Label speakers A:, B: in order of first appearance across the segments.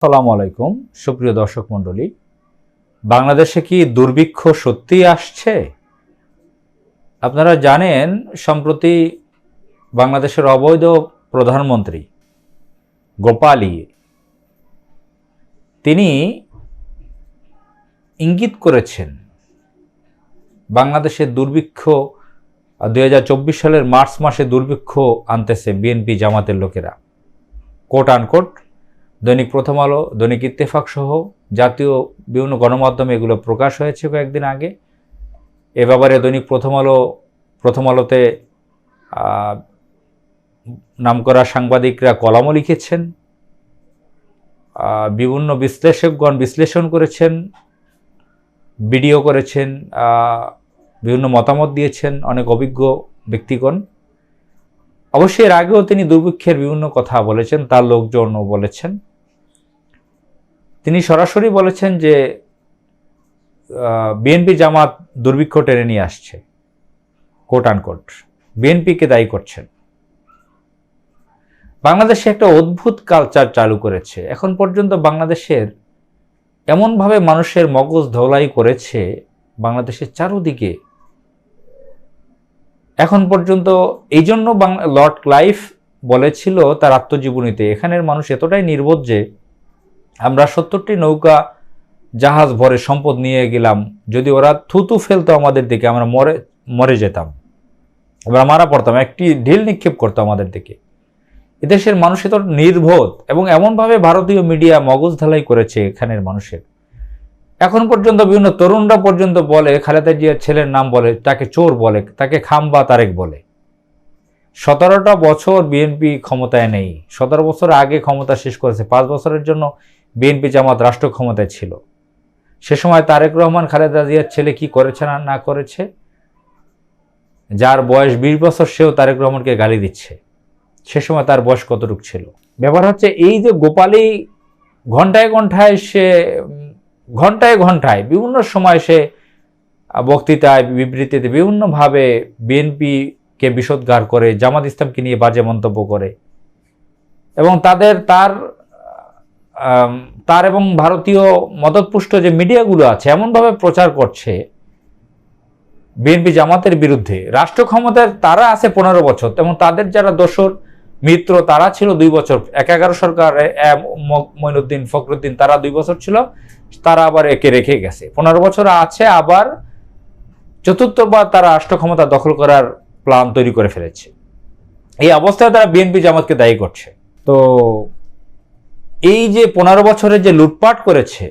A: আসসালামু আলাইকুম সুপ্রিয় দর্শক মণ্ডলী, বাংলাদেশে কি দুর্ভিক্ষ সত্যিই আসছে? আপনারা জানেন সম্প্রতি বাংলাদেশের অবৈধ প্রধানমন্ত্রী গোপালী তিনি ইঙ্গিত করেছেন বাংলাদেশের দুর্ভিক্ষ 2024 সালের মার্চ মাসে দুর্ভিক্ষ আনতেছে বিএনপি জামাতের লোকেরা। কোট আনকোট দৈনিক প্রথম আলো, দৈনিক ইত্তেফাক সহ জাতীয় বিভিন্ন গণমাধ্যমে এগুলো প্রকাশ হয়েছে কয়েকদিন আগে। এ ব্যাপারে দৈনিক প্রথম আলোতে নামকরা সাংবাদিকরা কলামও লিখেছেন, বিভিন্ন বিশ্লেষকগণ বিশ্লেষণ করেছেন, ভিডিও করেছেন, বিভিন্ন মতামত দিয়েছেন অনেক অভিজ্ঞ ব্যক্তিগণ। অবশ্যই এর আগেও তিনি দুর্ভিক্ষের বিভিন্ন কথা বলেছেন, তার লোকজনও বলেছেন। তিনি সরাসরি বলেছেন যে বিএনপি জামাত দুর্ভিক্ষ টেনে নিয়ে আসছে, কোট আনকোট বিএনপিকে দায়ী করছেন। বাংলাদেশে একটা অদ্ভুত কালচার চালু করেছে। এখন পর্যন্ত বাংলাদেশের এমনভাবে মানুষের মগজ ধোলাই করেছে, বাংলাদেশের চারদিকে এখন পর্যন্ত। এই জন্য লর্ড ক্লাইভ বলেছিল তার আত্মজীবনীতে, এখানের মানুষ এতটাই নির্বোধ যে আমরা 70টি নৌকা জাহাজ ভরে সম্পদ নিয়ে গেলাম, যদি ওরা থুতু ফেলতো আমাদের দিকে আমরা মরে যেতাম, আমরা মারা পড়তাম, একটি ঢিল নিক্ষেপ করতো আমাদের দিকে। এদেশের মানুষ এত নির্বোধ এবং এমনভাবে ভারতীয় মিডিয়া মগজ ধোলাই করেছে এখানের মানুষের। এখন পর্যন্ত বিভিন্ন তরুণরা পর্যন্ত বলে, খালেদা জিয়ার ছেলের নাম বলে, তাকে চোর বলে, তাকে খাম্বা তারেক বলে। 17টা বছর বিএনপি ক্ষমতায় নেই, 17 বছর আগে ক্ষমতা শেষ করেছে। 5 বছরের জন্য বিএনপি জামাত রাষ্ট্র ক্ষমতায় ছিল। সে সময় তারেক রহমান খালেদা জিয়ার ছেলে কি করেছে না করেছে, যার বয়স 20 বছর সেও তারেক রহমানকে গালি দিচ্ছে। সে সময় তার বয়স কতটুকু ছিল? ব্যাপার হচ্ছে এই যে গোপালী ঘন্টায় ঘন্টায় বিভিন্ন সময় সে বক্তৃতায় বিবৃতিতে বিভিন্নভাবে বিএনপিকে বিষোদ্গার করে, জামাত ইসলামকে নিয়ে বাজে মন্তব্য করে এবং তার এবং ভারতীয় মদতপুষ্ট যে মিডিয়াগুলো আছে এমনভাবে প্রচার করছে বিএনপি জামাতের বিরুদ্ধে। রাষ্ট্র ক্ষমতায় তারা আছে 15 বছর এবং তাদের যারা দোসর মিত্র তারা ছিল 2 বছর। 11 সরকার মঈনুদ্দিন ফখরুদ্দিন তারা 2 বছর ছিল, তারা আবার একে রেখে গেছে, 15 বছর আছে। আবার চতুর্থবার তারা রাষ্ট্র ক্ষমতা দখল করার প্ল্যান তৈরি করে ফেলেছে। এই অবস্থায় তারা বিএনপি জামাতকে দায়ী করছে। তো এই যে 15 বছরে যে লুটপাট করেছে,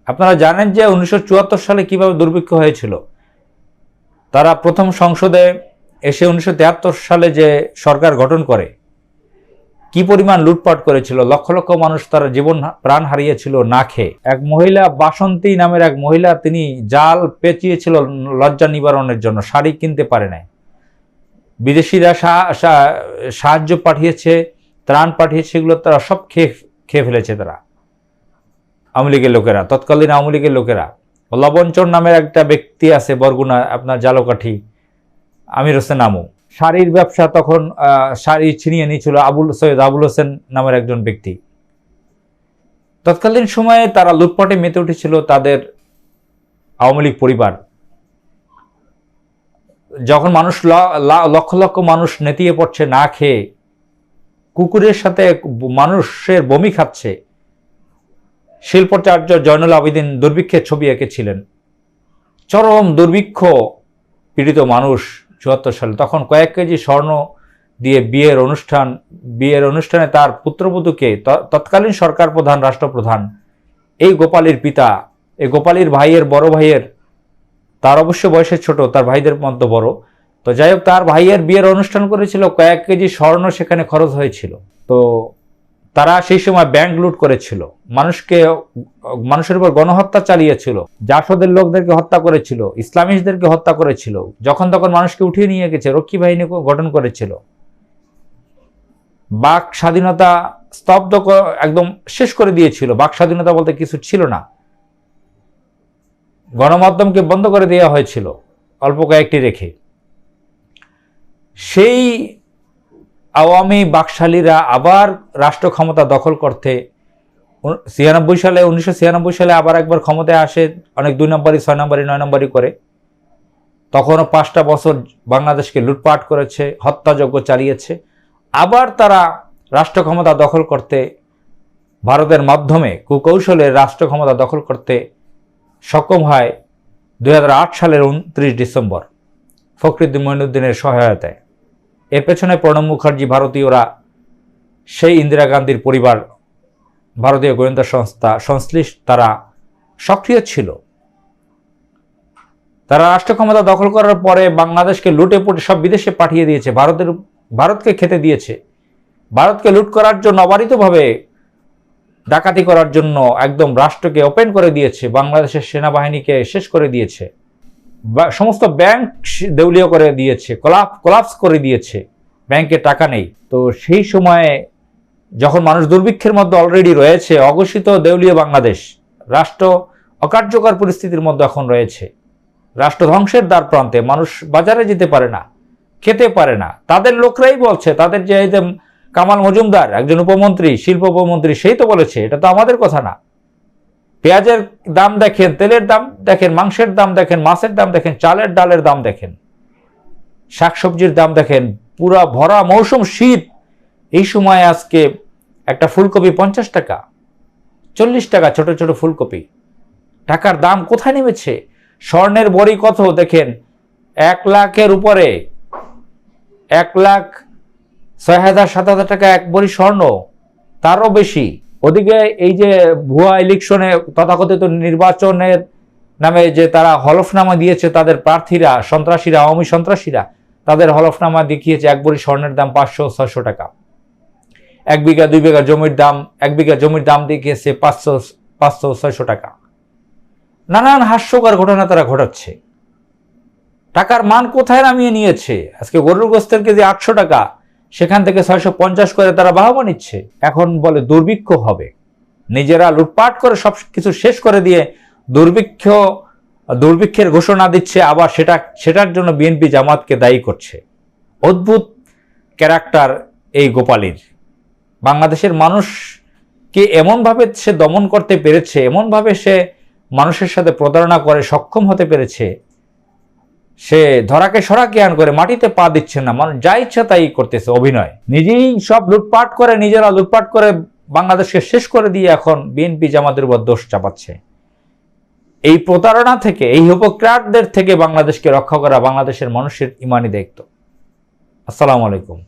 A: আপনারা জানেন যে 1974 সালে কিভাবে দুর্ভিক্ষ হয়েছিল। তারা প্রথম সংসদে এসে 1973 সালে যে সরকার গঠন করে কি পরিমাণ লুটপাট করেছিল, লক্ষ লক্ষ মানুষ তারা জীবন প্রাণ হারিয়েছিল না খেয়ে। এক মহিলা, বাসন্তী নামের এক মহিলা, তিনি জাল পেঁচিয়েছিল লজ্জা নিবারণের জন্য, শাড়ি কিনতে পারে নাই। বিদেশিরা সাহায্য পাঠিয়েছে, ত্রাণ পাঠিয়েছে, সেগুলো তারা সব খেয়ে ফেলেছে তারা, আওয়ামী লীগের লোকেরা, তৎকালীন আওয়ামী লীগের লোকেরা। লবণচর নামের একটা ব্যক্তি আছে বরগুনা, আপনার জালকাঠি, আমির হোসেন আমু, শাড়ির ব্যবসা, তখন শাড়ি ছিনিয়ে নিয়েছিল সৈয়দ আবুল হোসেন নামের একজন ব্যক্তি। তৎকালীন সময়ে তারা লুটপাটে মেতে উঠেছিল তাদের আওয়ামী লীগ পরিবার। যখন মানুষ লক্ষ লক্ষ মানুষ নেতিয়ে পড়ছে না খেয়ে, কুকুরের সাথে মানুষের বমি খাচ্ছে, শিল্পাচার্য জয়নুল আবেদিন দুর্ভিক্ষের ছবি এঁকেছিলেন। চরম দুর্ভিক্ষ পীড়িত মানুষ 74 সালে। তখন কয়েক কেজি স্বর্ণ দিয়ে বিয়ের অনুষ্ঠানে তার পুত্রবধূকে তৎকালীন সরকার প্রধান, রাষ্ট্রপ্রধান, এই গোপালীর পিতা, এই গোপালীর ভাইয়ের বড় ভাইয়ের, তার অবশ্য বয়সে ছোট, তার ভাইদের মধ্যে বড়, তো যাই হোক, তার ভাইয়ের বিয়ের অনুষ্ঠান করেছিল, কয়েক কেজি স্বর্ণ সেখানে খরচ হয়েছিল। তো তারা সেই সময় ব্যাংক লুট করেছিল, মানুষের উপর গণহত্যা চালিয়েছিল, জাসদের লোকদেরকে হত্যা করেছিল, ইসলামিস্টদেরকে হত্যা করেছিল, যখন তখন মানুষকে উঠিয়ে নিয়ে গেছে, রক্ষী বাহিনী গঠন করেছিল। বাক স্বাধীনতা স্তব্ধ একদম শেষ করে দিয়েছিল। বাক স্বাধীনতা বলতে কিছু ছিল না, গণমাধ্যমকে বন্ধ করে দেওয়া হয়েছিল অল্প কয়েকটি রেখে। সেই আওয়ামী বাকশালীরা আবার রাষ্ট্র ক্ষমতা দখল করতে সালে 1996 সালে আবার একবার ক্ষমতায় আসে, অনেক 2 নম্বরই 6 নম্বরই 9 নম্বরই করে। তখনও 5টা বছর বাংলাদেশকে লুটপাট করেছে, হত্যাযজ্ঞ চালিয়েছে। আবার তারা রাষ্ট্র ক্ষমতা দখল করতে, ভারতের মাধ্যমে কুকৌশলে রাষ্ট্র ক্ষমতা দখল করতে সক্ষম হয় 2008 সালের 29 ডিসেম্বর ফখরুদ্দিন মঈনুদ্দিনের সহায়তায়। এর পেছনে প্রণব মুখার্জি, ভারতীয়রা, সেই ইন্দিরা গান্ধীর পরিবার, ভারতীয় গোয়েন্দা সংস্থা সংশ্লিষ্ট, তারা সক্রিয় ছিল। তারা রাষ্ট্র ক্ষমতা দখল করার পরে বাংলাদেশকে লুটে পুটে সব বিদেশে পাঠিয়ে দিয়েছে, ভারতকে খেতে দিয়েছে। ভারতকে লুট করার জন্য, অবারিতভাবে ডাকাতি করার জন্য একদম রাষ্ট্রকে ওপেন করে দিয়েছে, বাংলাদেশের সেনাবাহিনীকে শেষ করে দিয়েছে, সমস্ত ব্যাংক দেউলিয়া করে দিয়েছে, কোলাপস করে দিয়েছে, ব্যাংকে টাকা নেই। তো সেই সময়ে যখন মানুষ দুর্ভিক্ষের মধ্যে অলরেডি রয়েছে, অঘোষিত দেউলিয়া বাংলাদেশ, রাষ্ট্র অকার্যকর পরিস্থিতির মধ্যে এখন রয়েছে, রাষ্ট্র ধ্বংসের দ্বার প্রান্তে, মানুষ বাজারে যেতে পারে না, খেতে পারে না। তাদের লোকরাই বলছে, তাদের যে কামাল মজুমদার, একজন উপমন্ত্রী, শিল্প উপমন্ত্রী, সেই তো বলেছে, এটা তো আমাদের কথা না। পেঁয়াজের দাম দেখেন, তেলের দাম দেখেন, মাংসের দাম দেখেন, মাছের দাম দেখেন, চালের ডালের দাম দেখেন, শাকসবজির দাম দেখেন, পুরা ভরা মৌসুম শীত। এই সময় আজকে একটা ফুলকপি 50 টাকা, 40 টাকা, ছোট ছোট ফুলকপি। টাকার দাম কোথায় নেমেছে? স্বর্ণের বড়ি কত দেখেন, 1 লাখের উপরে, 1,06,000-7,000 টাকা এক বড়ি স্বর্ণ, তারও বেশি। ওদিকে এই যে ভুয়া ইলেকশনে, তথাকথিত নির্বাচনের নামে যে তারা হলফনামা দিয়েছে, তাদের প্রার্থীরা, সন্ত্রাসীরা, আওয়ামী সন্ত্রাসীরা, তাদের হলফনামা দেখিয়েছে এক বড়ি স্বর্ণের দাম 500-600 টাকা। 1 বিঘা 2 বিঘা জমির দাম, 1 বিঘা জমির দাম দেখিয়েছে 500-600 টাকা। নানান হাস্যকর ঘটনা তারা ঘটাচ্ছে। টাকার মান কোথায় নামিয়ে নিয়েছে? আজকে গরুর গোস্তের কেজি 800 টাকা, সেখান থেকে 650 করে তারা বাহবা নিচ্ছে। এখন বলে দুর্ভিক্ষ হবে, নিজেরা লুটপাট করে সব কিছু শেষ করে দিয়ে দুর্ভিক্ষের ঘোষণা দিচ্ছে, আবার সেটার জন্য বিএনপি জামাতকে দায়ী করছে। অদ্ভুত ক্যারেক্টার এই গোপালীর। বাংলাদেশের মানুষকে এমনভাবে সে দমন করতে পেরেছে, এমনভাবে সে মানুষের সাথে প্রতারণা করে সক্ষম হতে পেরেছে, সে ধরাকে সরাকে আন করে মাটিতে পা দিচ্ছে না, মানুষ যা ইচ্ছা তাই করতেছে, অভিনয়। নিজেই সব লুটপাট করে, নিজেরা লুটপাট করে বাংলাদেশকে শেষ করে দিয়ে এখন বিএনপি জামাতের উপর দোষ চাপাচ্ছে। এই প্রতারণা থেকে, এই হিপোক্রেটদের থেকে বাংলাদেশকে রক্ষা করা বাংলাদেশের মানুষের ইমানি দায়িত্ব। আসসালামু আলাইকুম।